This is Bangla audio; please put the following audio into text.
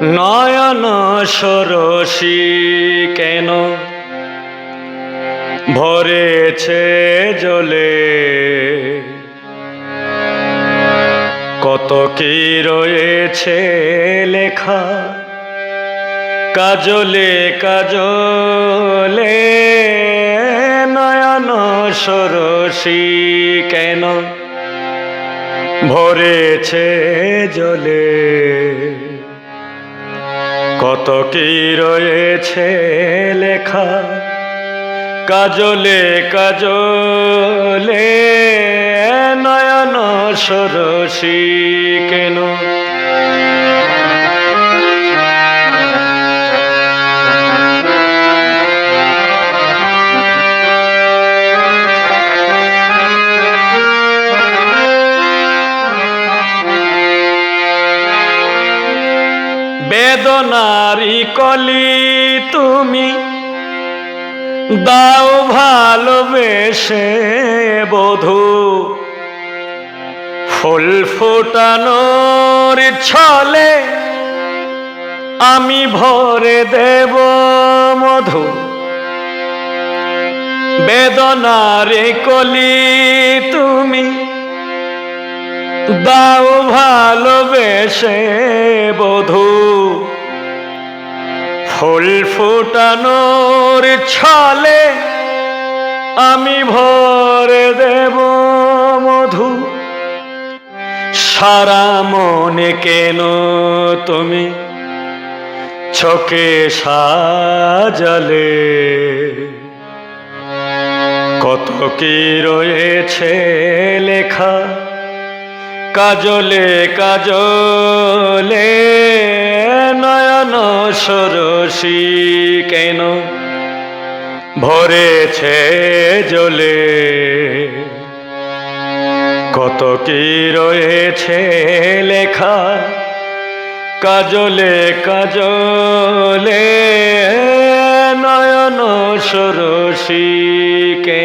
নয়ন সরসী কেন ভরেছে জলে, কত কি রয়েছে লেখা কাজলে কাজলে। নয়ন সরসী কেন ভরেছে জলে, কত কি রয়েছে লেখা কাজলে কাজলে। নয়ন সরসী কেন বেদনারি কলি তুমি দাও ভালোবেসে বধূ, ফুল ফোটানোর ছলে আমি ভরে দেব মধু। বেদনারি কলি তুমি দাও ভালোবেসে বধূ, ফুল ফুটানোর ছলে আমি ভরে দেব মধু। সারা মনে কেন তুমি ছকে সাজালে, কত কি রয়েছে লেখা কাজলে কাজলে। নয়ন সরসী কেন ভরেছে জলে, কত কি রয়েছে লেখা কাজলে কাজলে। নয়ন সরসী কেন